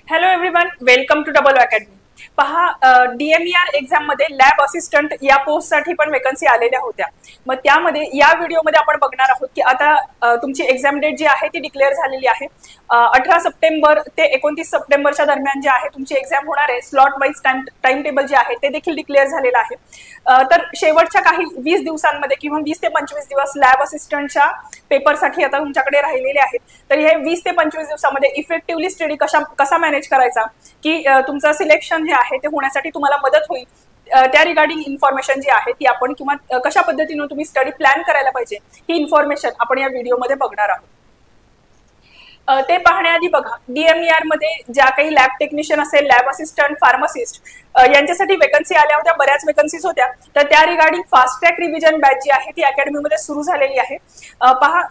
Hello everyone, welcome to double academy. पहा, DMER exam मध्ये lab assistant या पोस्टसाठी पण वेकन्सी आलेल्या होत्या. मग त्यामध्ये या व्हिडिओमध्ये आपण बघणार आहोत की आता तुमची एक्झाम डेट जी आहे ती डिक्लेअर झालेली आहे. 18 सप्टेंबर ते 29 सप्टेंबरच्या दरम्यान जे आहे तुमची एक्झाम होणार आहे. स्लॉट वाईज टाइम टेबल जे आहे ते देखील डिक्लेअर झालेलं आहे. तर शेवटच्या काही 20 दिवसांमध्ये किंवा 20 ते 25 दिवस लॅब असिस्टंटच्या पेपरसाठी आता तुमच्याकडे राहिलेले आहेत. तर हे 20 ते 25 दिवसामध्ये इफेक्टिव्हली स्टडी कसा मॅनेज करायचा की तुमचं सिलेक्शन जे आहे ते होण्यासाठी तुम्हाला मदत होईल, त्या रिगार्डिंग इन्फॉर्मेशन जी आहे ती आपण किंवा कशा पद्धतीने तुम्ही स्टडी प्लॅन करायला पाहिजे ही इन्फॉर्मेशन आपण या व्हिडिओमध्ये बघणार आहोत. ते पाहण्याआधी बघा, DMER मध्ये ज्या काही लॅब टेक्निशियन असेल, लॅब असिस्टंट, फार्मासिस्ट यांच्यासाठी वेकन्सी आल्या होत्या, बऱ्याच वेकन्सीज होत्या. तर त्या regarding fast track revision batch जी आहे ती अकॅडमीमध्ये सुरू झालेली आहे. पहा,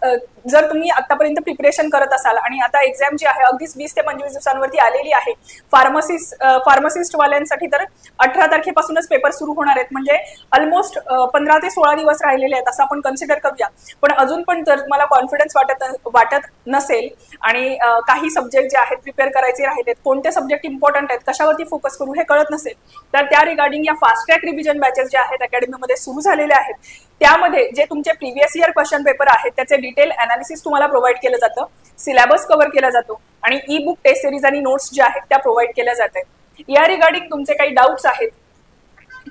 जर तुम्ही आतापर्यंत प्रिपरेशन करत असाल आणि आता एक्झाम जी आहे अगदीच 20 ते 25 दिवसांवरती आलेली आहे. फार्मासिस्ट वाल्यांसाठी तर 18 तारखेपासूनच पेपर सुरू होणार आहेत, म्हणजे ऑलमोस्ट 15 ते 16 दिवस राहिलेले आहेत असं आपण कन्सिडर करूया. पण अजून पण जर तुम्हाला कॉन्फिडन्स वाटत नसेल आणि काही सब्जेक्ट जे आहेत प्रिपेअर करायचे राहिलेत, कोणते सब्जेक्ट इम्पॉर्टंट आहेत, कशावरती फोकस करू हे कळत नसेल, तर त्या रिगार्डिंग या फास्ट ट्रॅक रिव्हिजन बॅचेस जे आहेत अकॅडमीमध्ये सुरू झालेले आहेत. त्यामध्ये जे तुमचे प्रिव्हियस इयर क्वेश्चन पेपर आहेत त्याचे डिटेल अनालिसिस तुम्हाला प्रोव्हाइड केलं जातं, सिलेबस कव्हर केला जातो आणि ई बुक, टेस्ट सिरीज आणि नोट्स ज्या आहेत त्या प्रोव्हाइड केल्या जात आहेत. या रिगार्डिंग तुमचे काही डाऊट्स आहेत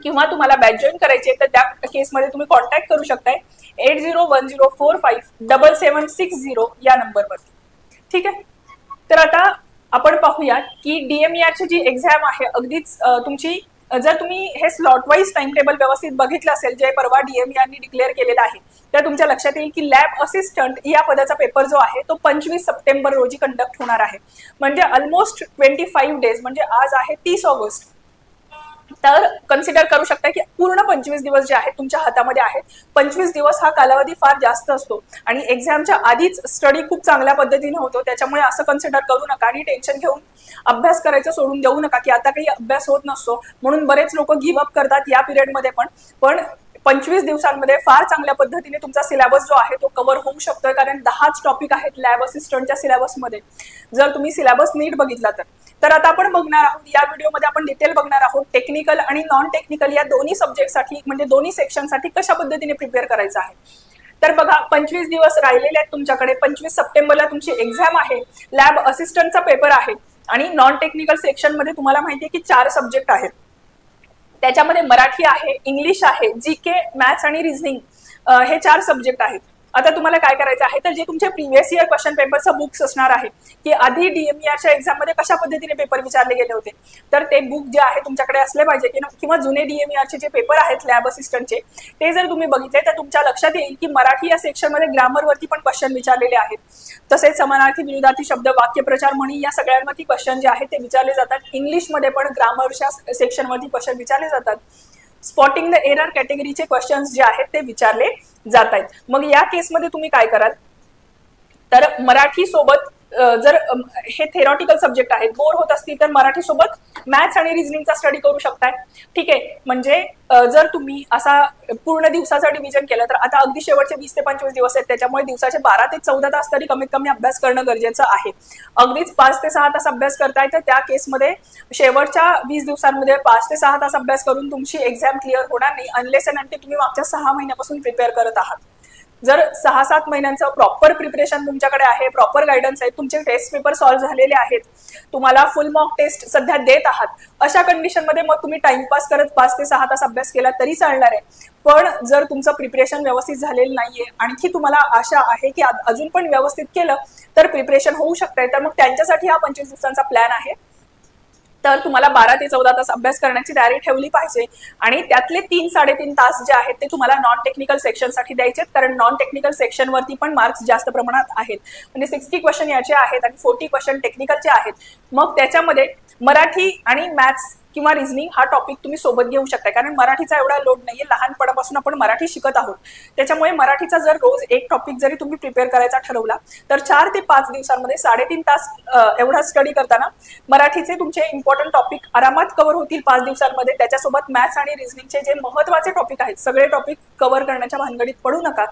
किंवा तुम्हाला बॅच जॉईन करायचे तर त्या केसमध्ये तुम्ही कॉन्टॅक्ट करू शकताय 8010457760 या नंबरवरती. ठीक आहे. तर आता आपण पाहूया की DMERची जी एक्झाम आहे अगदीच तुमची, जर तुम्ही हे स्लॉट वाईज टाइम टेबल व्यवस्थित बघितलं असेल जे परवा DMERनी डिक्लेअर केलेला आहे, तर तुमच्या लक्षात येईल की लॅब असिस्टंट या पदाचा पेपर जो आहे तो 25 सप्टेंबर रोजी कंडक्ट होणार आहे. म्हणजे ऑलमोस्ट 25 डेज, म्हणजे आज आहे 30 ऑगस्ट. तर कन्सिडर करू शकता की पूर्ण 25 दिवस जे आहेत तुमच्या हातामध्ये आहेत. 25 दिवस हा कालावधी फार जास्त असतो आणि एक्झामच्या आधीच स्टडी खूप चांगल्या पद्धतीने होतो. त्याच्यामुळे असं कन्सिडर करू नका आणि टेन्शन घेऊन अभ्यास करायचं सोडून देऊ नका की आता काही अभ्यास होत नसतो म्हणून बरेच लोक गिव्ह अप करतात या पिरियडमध्ये. पण 25 दिवसांमध्ये फार चांगल्या पद्धतीने तुमचा सिलेबस जो आहे तो कव्हर होऊ शकतोय, कारण 10च टॉपिक आहेत लॅब असिस्टंटच्या सिलेबसमध्ये जर तुम्ही सिलेबस नीट बघितला तर. आता आपण बघणार आहोत या व्हिडिओमध्ये, आपण डिटेल बघणार आहोत टेक्निकल आणि नॉन टेक्निकल या दोन्ही सब्जेक्टसाठी, म्हणजे दोन्ही सेक्शनसाठी कशा पद्धतीने प्रिपेअर करायचं आहे. तर बघा, 25 दिवस राहिलेले आहेत तुमच्याकडे. 25 सप्टेंबरला तुमची एक्झाम आहे, लॅब असिस्टंटचा पेपर आहे आणि नॉन टेक्निकल सेक्शन मध्ये तुम्हाला माहिती आहे की 4 सब्जेक्ट आहेत. त्याच्यामध्ये मराठी आहे, इंग्लिश आहे, GK, मॅथ्स आणि रिझनिंग हे 4 सब्जेक्ट आहेत. आता तुम्हाला काय करायचं आहे, तर जे तुमचे प्रिव्हियस इयर क्वेश्चन पेपरचं बुक्स असणार आहे की आधी DMERच्या एक्झाम मध्ये कशा पद्धतीने पेपर विचारले गेले होते, तर ते बुक जे आहे तुमच्याकडे असले पाहिजे किंवा जुने DMERचे जे पेपर आहेत लॅब असिस्टंटचे ते जर तुम्ही बघितले तर तुमच्या लक्षात येईल की मराठी या सेक्शनमध्ये ग्रामरवरती पण क्वेश्चन विचारलेले आहेत. तसेच समानार्थी, विरुद्धार्थी शब्द, वाक्यप्रचार, म्हणी या सगळ्यांवरती क्वेश्चन जे आहेत ते विचारले जातात. इंग्लिशमध्ये पण ग्रामरच्या सेक्शनवरती क्वेश्चन विचारले जातात. स्पॉटिंग द एरर कॅटेगरीचे क्वेश्चन्स जे आहेत ते विचारले जात आहेत. मग या केसमध्ये तुम्ही काय कराल, तर मराठी सोबत जर हे थेरॉटिकल सब्जेक्ट आहेत, बोर होत असतील तर मराठी सोबत मॅथ्स आणि रिझनिंगचा स्टडी करू शकताय. ठीक आहे. म्हणजे जर तुम्ही असा पूर्ण दिवसाचं डिव्हिजन केलं तर आता अगदी शेवटचे 20 ते 25 दिवस आहेत, त्याच्यामुळे दिवसाचे 12 ते 14 तास तरी कमीत कमी अभ्यास करणं गरजेचं आहे. अगदीच 5 ते 6 तास अभ्यास करताय तर त्या केसमध्ये शेवटच्या 20 दिवसांमध्ये 5 ते 6 तास अभ्यास करून तुमची एक्झाम क्लिअर होणार नाही, अनलेस अँड अंटिल तुम्ही मागच्या 6 महिन्यापासून प्रिपेअर करत आहात. जर 6-7 महिन्यांचं प्रॉपर प्रिपरेशन तुमच्याकडे आहे, प्रॉपर गायडन्स आहे, तुमचे टेस्ट पेपर सॉल्व्ह झालेले आहेत, तुम्हाला फुल मॉक टेस्ट सध्या देत आहात, अशा कंडिशनमध्ये मग तुम्ही टाइमपास करत 5 ते 6 तास अभ्यास केला तरी चालणार आहे. पण जर तुमचं प्रिपरेशन व्यवस्थित झालेलं नाहीये, आणखी तुम्हाला आशा आहे की अजून पण व्यवस्थित केलं तर प्रिपरेशन होऊ शकतंय, तर मग त्यांच्यासाठी हा 25 दिवसांचा प्लॅन आहे. तर तुम्हाला 12 ते 14 तास अभ्यास करण्याची तयारी ठेवली पाहिजे आणि त्यातले 3-3.5 तास जे आहेत ते तुम्हाला नॉन टेक्निकल सेक्शनसाठी द्यायचे, कारण नॉन टेक्निकल सेक्शनवरती पण मार्क्स जास्त प्रमाणात आहेत. म्हणजे 60 क्वेश्चन याचे आहेत आणि 40 क्वेश्चन टेक्निकलचे आहेत. मग त्याच्यामध्ये मराठी आणि मॅथ्स किंवा रिझनिंग हा टॉपिक तुम्ही सोबत घेऊ शकता, कारण मराठीचा एवढा लोड नाहीये, लहानपणापासून आपण मराठी शिकत आहोत. त्याच्यामुळे मराठीचा जर रोज एक टॉपिक जरी तुम्ही प्रिपेअर करायचा ठरवला तर 4 ते 5 दिवसांमध्ये 3.5 तास एवढा स्टडी करताना मराठीचे तुमचे इम्पॉर्टंट टॉपिक आरामात कव्हर होतील 5 दिवसांमध्ये. त्याच्यासोबत मॅथ्स आणि रिझनिंगचे जे महत्त्वाचे टॉपिक आहेत, सगळे टॉपिक कव्हर करण्याच्या भानगडीत पडू नका.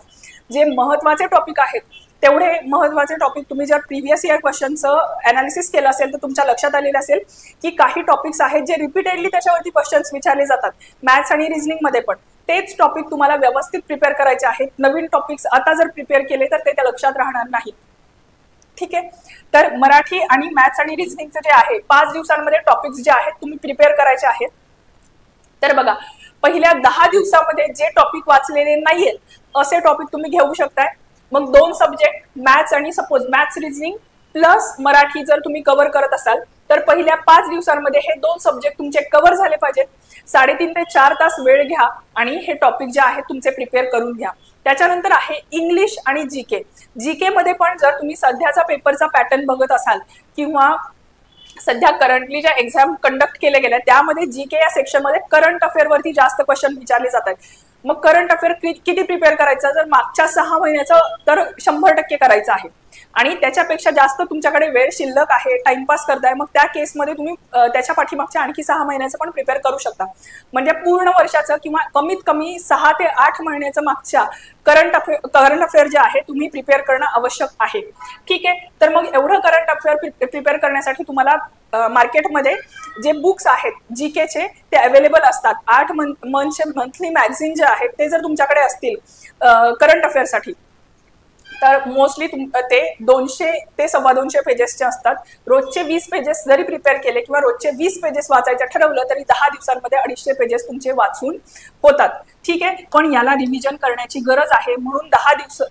जे महत्त्वाचे टॉपिक आहेत तेवढे महत्त्वाचे टॉपिक तुम्ही जर प्रिव्हियस इयर क्वेश्चनचं अनालिसिस केलं असेल तर तुमच्या लक्षात आलेलं असेल की काही टॉपिक्स आहेत जे रिपीटेडली त्याच्यावरती क्वेश्चन्स विचारले जातात मॅथ्स आणि रिझनिंग मध्ये पण. तेच टॉपिक तुम्हाला व्यवस्थित प्रिपेअर करायचे आहेत. नवीन टॉपिक्स आता जर प्रिपेअर केले तर ते त्या लक्षात राहणार नाही. ठीक आहे. तर मराठी आणि मॅथ्स आणि रिझनिंगचे जे आहे 5 दिवसांमध्ये टॉपिक्स जे आहेत तुम्ही प्रिपेअर करायचे आहेत. तर बघा, पहिल्या 10 दिवसामध्ये जे टॉपिक वाचलेले नाहीयेत असे टॉपिक तुम्ही घेऊ शकताय. मग 2 सब्जेक्ट मॅथ्स आणि suppose maths reasoning plus Marathi जर तुम्ही कव्हर करत असाल तर पहिल्या 5 दिवसांमध्ये हे 2 सब्जेक्ट तुमचे कव्हर झाले पाहिजेत. 3.5 ते 4 तास वेळ घ्या आणि हे टॉपिक जे आहेत तुमचे प्रिपेअर करून घ्या. त्याच्यानंतर आहे इंग्लिश आणि जीके. जीके मध्ये पण जर तुम्ही सध्याचा पेपरचा पॅटर्न बघत असाल किंवा सध्या करंटली ज्या एक्झाम कंडक्ट केले गेल्या त्यामध्ये जीके या सेक्शनमध्ये करंट अफेअरवरती जास्त क्वेश्चन विचारले जातात. मग करंट अफेअर किती प्रिपेअर करायचं, जर मागच्या 6 महिन्याचं तर 100% करायचं आहे आणि त्याच्यापेक्षा जास्त तुमच्याकडे वेळ शिल्लक आहे, टाइमपास करताय, मग त्या केसमध्ये तुम्ही त्याच्या पाठीमागच्या आणखी 6 महिन्याचं पण प्रिपेअर करू शकता. म्हणजे पूर्ण वर्षाचं किंवा कमीत कमी 6 ते 8 महिन्याचं मागच्या करंट अफेअर जे आहे तुम्ही प्रिपेअर करणं आवश्यक आहे. ठीक आहे. तर मग एवढं करंट अफेअर प्रिपेअर करण्यासाठी तुम्हाला मार्केटमध्ये जे बुक्स आहेत जीकेचे ते अवेलेबल असतात. 8 मंथली मॅगझिन जे आहेत ते जर तुमच्याकडे असतील करंट अफेअरसाठी तर मोस्टली ते 200 ते 250 पेजेसचे असतात. रोजचे 20 पेजेस जरी प्रिपेअर केले किंवा रोजचे 20 पेजेस वाचायचं ठरवलं तरी 10 दिवसांमध्ये 250 पेजेस तुमचे वाचून होतात. ठीक आहे. पण याला रिव्हिजन करण्याची गरज आहे म्हणून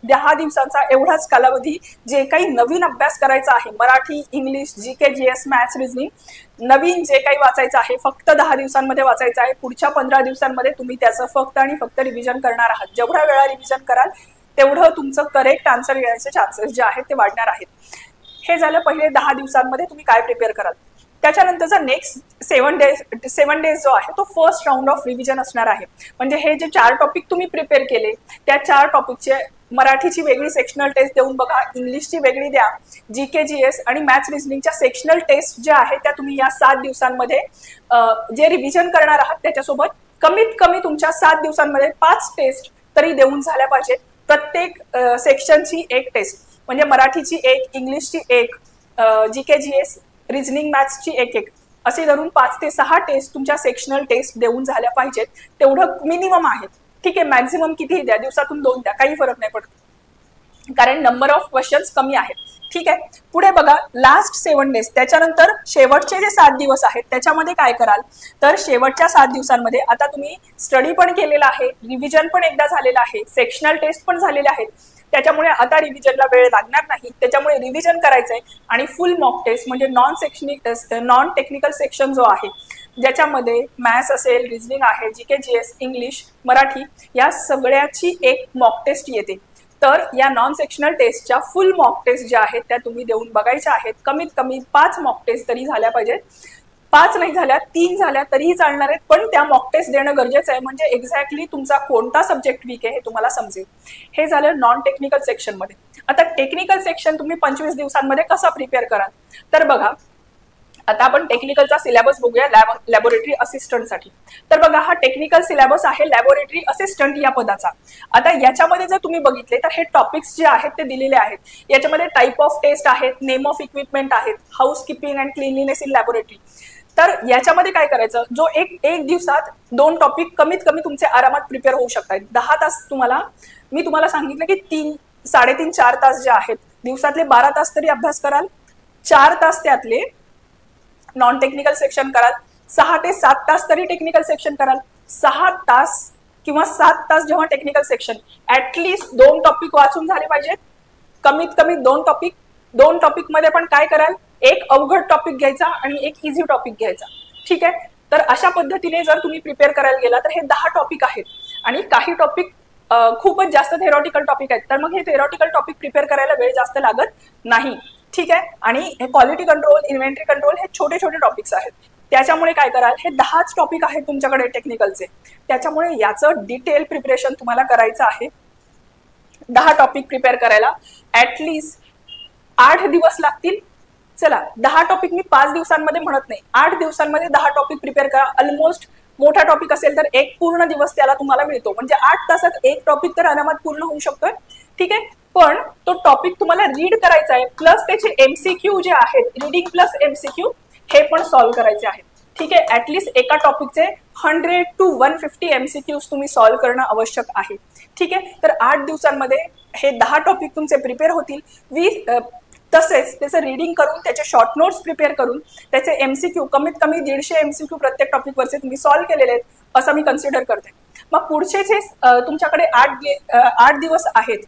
10 दिवसांचा एवढाच कालावधी जे काही नवीन अभ्यास करायचा आहे Marathi, English, GK, GS, maths, reasoning नवीन जे काही वाचायचं आहे फक्त 10 दिवसांमध्ये वाचायचं आहे. पुढच्या 15 दिवसांमध्ये तुम्ही त्याचं फक्त आणि फक्त रिव्हिजन करणार आहात. जेवढ्या वेळा रिव्हिजन कराल तेवढं तुमचं करेक्ट आन्सर येण्याचे चान्सेस जे आहेत ते वाढणार आहेत. हे झालं पहिले 10 दिवसांमध्ये तुम्ही काय प्रिपेअर कराल. त्याच्यानंतरचा नेक्स्ट 7 डेज जो आहे तो फर्स्ट राऊंड ऑफ रिव्हिजन असणार आहे. म्हणजे हे जे 4 टॉपिक तुम्ही प्रिपेअर केले त्या 4 टॉपिकचे मराठीची वेगळी सेक्शनल टेस्ट देऊन बघा, इंग्लिशची वेगळी द्या, जीके, जीएस आणि मॅथ्स रिझनिंगच्या सेक्शनल टेस्ट ज्या आहेत त्या तुम्ही या 7 दिवसांमध्ये जे रिव्हिजन करणार आहात त्याच्यासोबत कमीत कमी तुमच्या 7 दिवसांमध्ये 5 टेस्ट तरी देऊन झाल्या पाहिजेत. प्रत्येक सेक्शनची एक टेस्ट म्हणजे मराठीची एक, इंग्लिशची एक, जीके, जीएस, रिझनिंग, मॅथ्सची एक असे धरून 5 ते 6 टेस्ट तुमच्या सेक्शनल टेस्ट देऊन झाल्या पाहिजेत. तेवढं मिनिमम आहे. ठीक आहे. मॅक्झिमम किती द्या, दिवसातून 2 द्या, काही फरक नाही पडत कारण नंबर ऑफ क्वेश्चन्स कमी आहेत. ठीक आहे. पुढे बघा, लास्ट 7 डेज त्याच्यानंतर शेवटचे जे 7 दिवस आहेत त्याच्यामध्ये काय कराल तर शेवटच्या 7 दिवसांमध्ये आता तुम्ही स्टडी पण केलेला आहे, रिव्हिजन पण एकदा झालेलं आहे, सेक्शनल टेस्ट पण झालेले आहेत. त्याच्यामुळे आता रिव्हिजनला वेळ लागणार नाही. त्याच्यामुळे रिव्हिजन करायचंय आणि फुल मॉक टेस्ट म्हणजे नॉन टेक्निकल सेक्शन जो आहे ज्याच्यामध्ये मॅथ्स असेल, रिझनिंग आहे, जीके, जीएस, इंग्लिश, मराठी या सगळ्याची एक मॉक टेस्ट येते. तर या नॉन सेक्शनल टेस्टच्या फुल मॉक टेस्ट ज्या आहेत त्या तुम्ही देऊन बघायच्या आहेत. कमीत कमी 5 मॉक टेस्ट तरी झाल्या पाहिजेत. 5 नाही झाल्या, 3 झाल्या तरीही चालणार आहेत, पण त्या मॉक टेस्ट देणं गरजेचं आहे म्हणजे एक्झॅक्टली तुमचा कोणता सब्जेक्ट वीक आहे हे तुम्हाला समजेल. हे झालं नॉन टेक्निकल सेक्शनमध्ये. आता टेक्निकल सेक्शन तुम्ही 25 दिवसांमध्ये कसं प्रिपेअर कराल तर बघा, आता आपण टेक्निकलचा सिलेबस बघूया लॅबोरेटरी असिस्टंटसाठी. तर बघा, हा टेक्निकल सिलेबस आहे लॅबोरेटरी असिस्टंट या पदाचा. आता याच्यामध्ये जर तुम्ही बघितले तर हे टॉपिक्स जे आहेत ते दिलेले आहेत. याच्यामध्ये टाईप ऑफ टेस्ट आहेत, नेम ऑफ इक्विपमेंट आहेत, house keeping and cleanliness in laboratory. तर याच्यामध्ये काय करायचं, जो एक दिवसात 2 टॉपिक कमीत कमी तुमचे आरामात प्रिपेअर होऊ शकतात. 10 तास मी तुम्हाला सांगितलं की 3-3.5-4 तास जे आहेत दिवसातले 12 तास तरी अभ्यास कराल, 4 तास त्यातले नॉन टेक्निकल सेक्शन कराल, 6 ते 7 तास तरी टेक्निकल सेक्शन कराल, 6 तास किंवा 7 तास जेव्हा टेक्निकल सेक्शन ऍटलिस्ट 2 टॉपिक वाचून झाले पाहिजेत. कमीत कमी 2 टॉपिक मध्ये पण काय कराल, एक अवघड टॉपिक घ्यायचा आणि एक इझी टॉपिक घ्यायचा. ठीक आहे. तर अशा पद्धतीने जर तुम्ही प्रिपेअर करायला गेला तर हे 10 टॉपिक आहेत आणि काही टॉपिक खूपच जास्त थेरॉटिकल टॉपिक आहेत. तर मग हे थेरॉटिकल टॉपिक प्रिपेअर करायला वेळ जास्त लागत नाही. ठीक आहे. आणि हे क्वालिटी कंट्रोल, इन्व्हेंटरी कंट्रोल हे छोटे छोटे टॉपिक्स आहेत. त्याच्यामुळे काय कराल, हे 10च टॉपिक आहेत तुमच्याकडे टेक्निकलचे. त्याच्यामुळे याचं डिटेल प्रिपरेशन तुम्हाला करायचं आहे. 10 टॉपिक प्रिपेअर करायला ऍटलिस्ट 8 दिवस लागतील. चला, 10 टॉपिक मी 5 दिवसांमध्ये म्हणत नाही, 8 दिवसांमध्ये 10 टॉपिक प्रिपेअर करा. ऑलमोस्ट मोठा टॉपिक असेल तर 1 पूर्ण दिवस त्याला तुम्हाला मिळतो. म्हणजे 8 तासात 1 टॉपिक तर आरामात पूर्ण होऊ शकतोय. ठीक आहे. पण तो टॉपिक तुम्हाला रीड करायचा आहे, प्लस त्याचे एमसीक्यू जे आहेत, रीडिंग प्लस एमसीक्यू हे पण सॉल्व्ह करायचे आहेत. ठीक आहे, ऍटलिस्ट एका टॉपिकचे 100 to 150 एमसीक्यूज तुम्ही सॉल्व्ह करणं आवश्यक आहे. ठीक आहे, तर 8 दिवसांमध्ये हे 10 टॉपिक तुमचे प्रिपेअर होतील. तसेच त्याचं रीडिंग करून, त्याचे शॉर्ट नोट्स प्रिपेअर करून, त्याचे एमसीक्यू कमीत कमी 150 एमसीक्यू प्रत्येक टॉपिकवरचे तुम्ही सॉल्व्ह केलेले आहेत असं मी कन्सिडर करते. मग पुढचे जे तुमच्याकडे 8 दिवस आहेत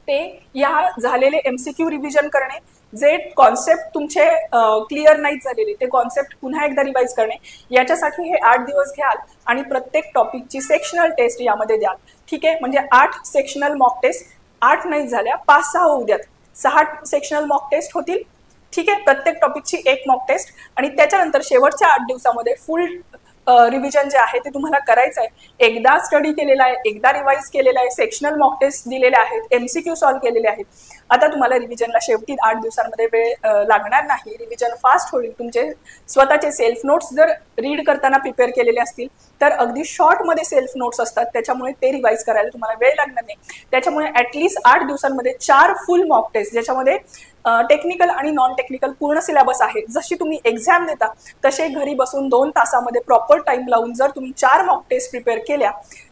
ते या झालेले एमसीक्यू रिव्हिजन करणे, जे कॉन्सेप्ट तुमचे क्लिअर नाही झालेले ते कॉन्सेप्ट पुन्हा एकदा रिवाइज करणे, याच्यासाठी हे 8 दिवस घ्याल आणि प्रत्येक टॉपिकची सेक्शनल टेस्ट यामध्ये द्याल. ठीक आहे, म्हणजे 8 सेक्शनल मॉक टेस्ट, 8 नाही झाल्या 5-6 होऊ द्यात, 6 सेक्शनल मॉक टेस्ट होतील. ठीक आहे, प्रत्येक टॉपिकची एक मॉक टेस्ट आणि त्याच्यानंतर शेवटच्या 8 दिवसामध्ये फुल रिव्हिजन जे आहे ते तुम्हाला करायचं आहे. एकदा स्टडी केलेला आहे, एकदा रिवाइज केलेला आहे, सेक्शनल मॉक टेस्ट दिलेले आहेत, एमसीक्यू सॉल्व्ह केलेले आहेत. आता तुम्हाला रिव्हिजनला शेवटी 8 दिवसांमध्ये वेळ लागणार नाही, रिव्हिजन फास्ट होईल. तुमचे स्वतःचे सेल्फ नोट्स जर रीड करताना प्रिपेअर केलेले असतील तर अगदी शॉर्टमध्ये सेल्फ नोट्स असतात, त्याच्यामुळे ते रिवाइज करायला तुम्हाला वेळ लागणार नाही. त्याच्यामुळे ॲटलिस्ट 8 दिवसांमध्ये 4 फुल मॉक टेस्ट, ज्याच्यामध्ये टेक्निकल आणि नॉन टेक्निकल पूर्ण सिलेबस आहे. जशी तुम्ही एक्झाम देता तसे घरी बसून 2 तासामध्ये प्रॉपर टाइम लावून जर तुम्ही 4 मॉक टेस्ट प्रिपेअर केल्या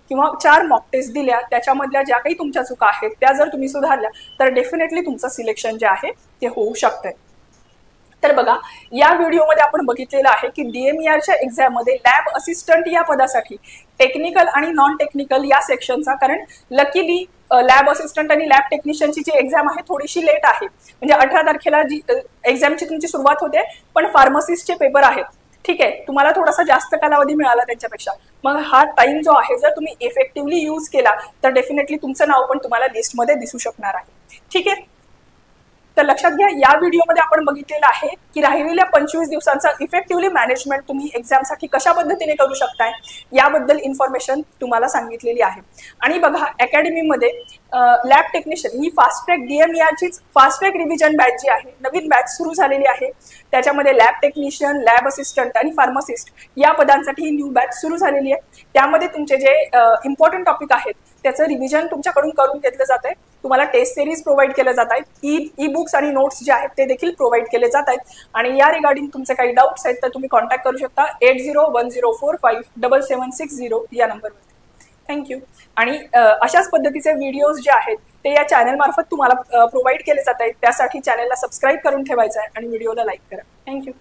किंवा 4 मॉक टेस्ट दिल्या, त्याच्यामधल्या ज्या काही तुमच्या चुका आहेत त्या जर तुम्ही सुधारल्या तर डेफिनेटली तुमचं सिलेक्शन जे आहे ते होऊ शकतंय. तर बघा, या व्हिडिओमध्ये आपण बघितलेलं आहे की DMERच्या एक्झाममध्ये लॅब असिस्टंट या पदासाठी टेक्निकल आणि नॉन टेक्निकल या सेक्शनचा, कारण लकीली लॅब असिस्टंट आणि लॅब टेक्निशियनची जी एक्झाम आहे थोडीशी लेट आहे, म्हणजे 18 तारखेला जी एक्झामची तुमची सुरुवात होते, पण फार्मसिस्टचे पेपर आहेत. ठीक आहे, तुम्हाला थोडासा जास्त कालावधी मिळाला त्यांच्यापेक्षा. मग हा टाइम जो आहे जर तुम्ही इफेक्टिव्हली यूज केला तर डेफिनेटली तुमचं नाव पण तुम्हाला लिस्टमध्ये दिसू शकणार आहे. ठीक आहे, तर लक्षात घ्या, या व्हिडिओमध्ये आपण बघितलेलं आहे की राहिलेल्या 25 दिवसांचा इफेक्टिव्हली मॅनेजमेंट तुम्ही एक्झामसाठी कशा पद्धतीने करू शकताय याबद्दल इन्फॉर्मेशन तुम्हाला सांगितलेली आहे. आणि बघा, अकॅडमीमध्ये लॅब टेक्निशियन ही फास्ट ट्रॅक DMERचीच फास्ट ट्रॅक रिव्हिजन बॅच जी आहे, नवीन बॅच सुरू झालेली आहे. त्याच्यामध्ये लॅब टेक्निशियन, लॅब असिस्टंट आणि फार्मासिस्ट या पदांसाठी ही न्यू बॅच सुरू झालेली आहे. त्यामध्ये तुमचे जे इम्पॉर्टंट टॉपिक आहेत त्याचं रिव्हिजन तुमच्याकडून करून घेतलं जात आहे. तुम्हाला टेस्ट सिरीज प्रोव्हाइड केल्या जात आहेत, ई बुक्स आणि नोट्स जे आहेत ते देखील प्रोव्हाइड केले जात आहेत. आणि या रिगार्डिंग तुमचे काही डाऊट्स आहेत तर तुम्ही कॉन्टॅक्ट करू शकता 8010457760 या नंबरवरती. थँक्यू. आणि अशाच पद्धतीचे व्हिडिओज जे आहेत ते या चॅनल मार्फत तुम्हाला प्रोव्हाइड केले जात आहेत. त्यासाठी चॅनलला सबस्क्राईब करून ठेवायचं आहे आणि व्हिडिओला लाईक करा. थँक्यू.